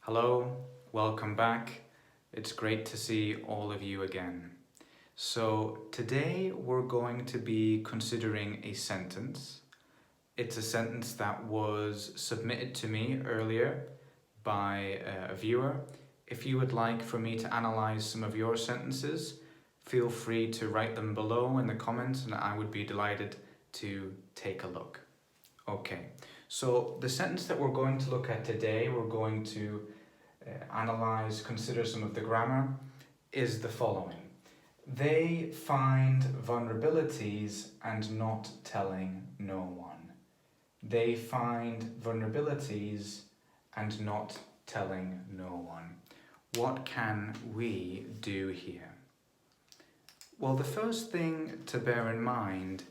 Hello, welcome back. It's great to see all of you again. So today we're going to be considering a sentence. It's a sentence that was submitted to me earlier by a viewer. If you would like for me to analyze some of your sentences, feel free to write them below in the comments and I would be delighted to take a look. Okay, so the sentence that we're going to look at today, we're going to analyze, consider some of the grammar, is the following. They find vulnerabilities and not telling no one. They find vulnerabilities and not telling no one. What can we do here? Well, the first thing to bear in mind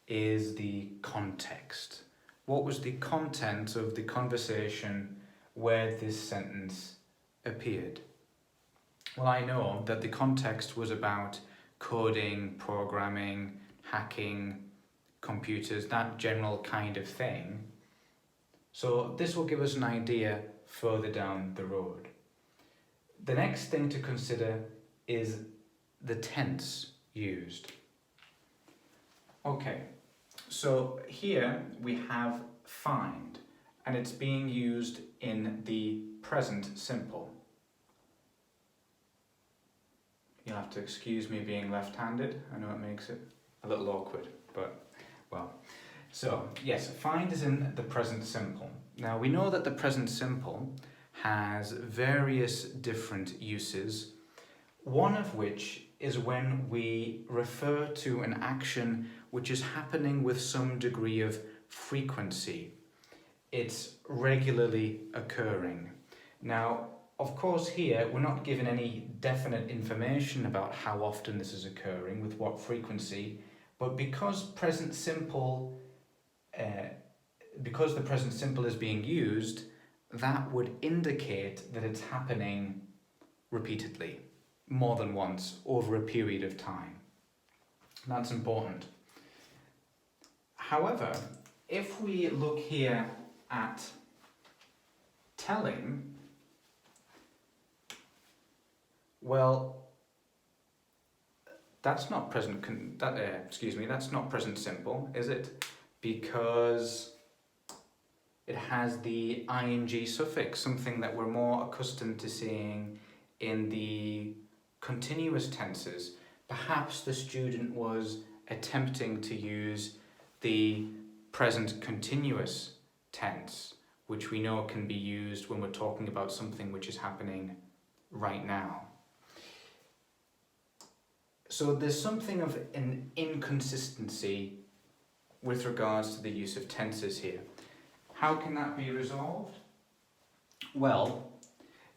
is the context. What was the content of the conversation where this sentence appeared? Well, I know that the context was about coding, programming, hacking, computers, that general kind of thing. So this will give us an idea further down the road. The next thing to consider is the tense used. Okay, so here we have find, and it's being used in the present simple. You'll have to excuse me being left-handed. I know it makes it a little awkward, but well. So yes, find is in the present simple. Now we know that the present simple has various different uses, one of which is when we refer to an action which is happening with some degree of frequency. It's regularly occurring. Now, of course, here we're not given any definite information about how often this is occurring, with what frequency, but because the present simple is being used, that would indicate that it's happening repeatedly, more than once, over a period of time. That's important. However, if we look here at telling, well, that's not present simple, is it? Because it has the ing suffix, something that we're more accustomed to seeing in the continuous tenses. Perhaps the student was attempting to use the present continuous tense, which we know can be used when we're talking about something which is happening right now. So there's something of an inconsistency with regards to the use of tenses here. How can that be resolved? Well,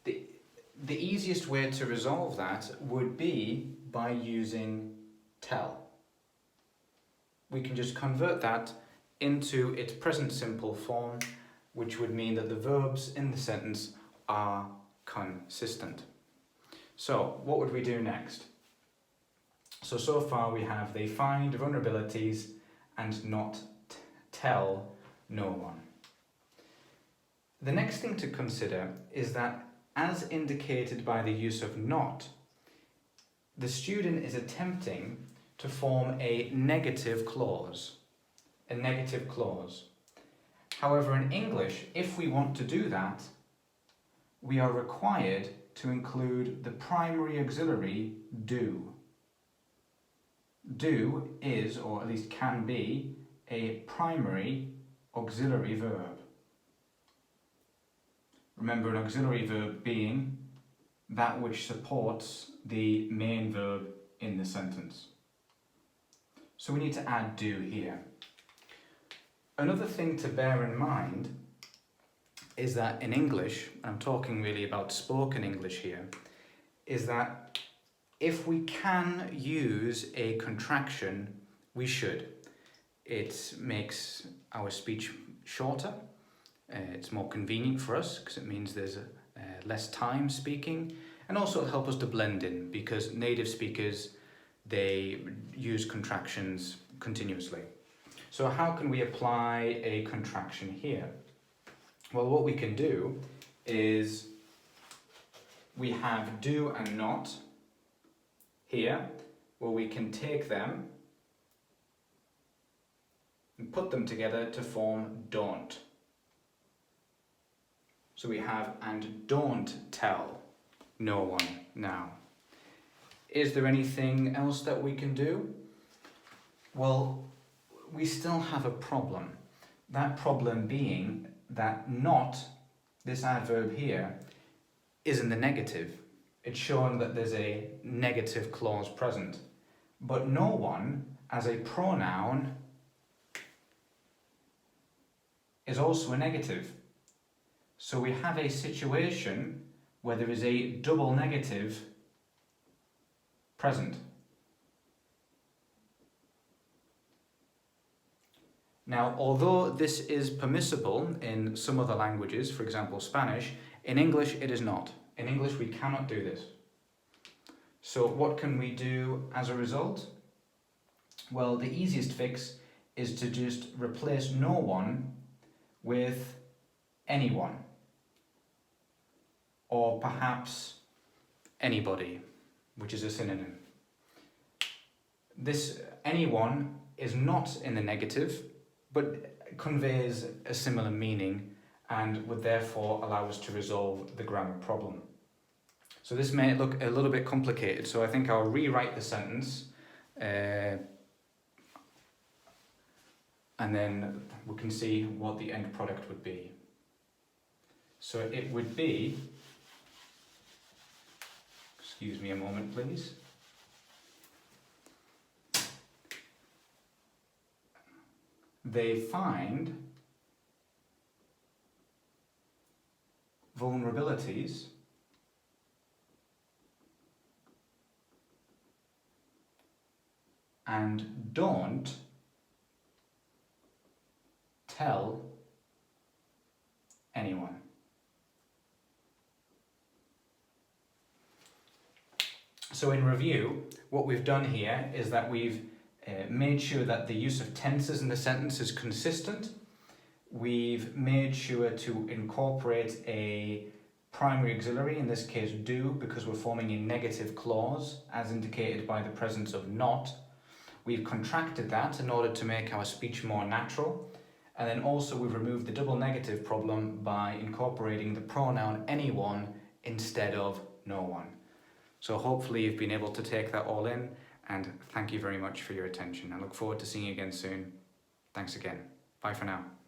the easiest way to resolve that would be by using tell. We can just convert that into its present simple form, which would mean that the verbs in the sentence are consistent. So what would we do next? So far we have they find vulnerabilities and not tell no one. The next thing to consider is that, as indicated by the use of not, the student is attempting to form a negative clause. A negative clause. However, in English, if we want to do that, we are required to include the primary auxiliary do. Do is, or at least can be, a primary auxiliary verb. Remember, an auxiliary verb being that which supports the main verb in the sentence. So we need to add do here. Another thing to bear in mind is that in English, I'm talking really about spoken English here, is that if we can use a contraction, we should. It makes our speech shorter. It's more convenient for us because it means there's less time speaking, and also it'll help us to blend in because native speakers, they use contractions continuously. So how can we apply a contraction here? Well, what we can do is we have do and not here, where we can take them and put them together to form don't. So we have and don't tell no one now. Is there anything else that we can do? Well, we still have a problem. That problem being that not, this adverb here, is in the negative. It's showing that there's a negative clause present. But no one, as a pronoun, is also a negative. So we have a situation where there is a double negative present. Now, although this is permissible in some other languages, for example Spanish, in English it is not. In English we cannot do this. So what can we do as a result? Well, the easiest fix is to just replace no one with anyone. Or perhaps anybody, which is a synonym. This anyone is not in the negative, but conveys a similar meaning and would therefore allow us to resolve the grammar problem. So this may look a little bit complicated, so I think I'll rewrite the sentence and then we can see what the end product would be. So it would be, excuse me a moment please. They find vulnerabilities and don't tell anyone. So in review, what we've done here is that we've made sure that the use of tenses in the sentence is consistent. We've made sure to incorporate a primary auxiliary, in this case do, because we're forming a negative clause as indicated by the presence of not. We've contracted that in order to make our speech more natural. And then also we've removed the double negative problem by incorporating the pronoun anyone instead of no one. So hopefully you've been able to take that all in, and thank you very much for your attention. I look forward to seeing you again soon. Thanks again. Bye for now.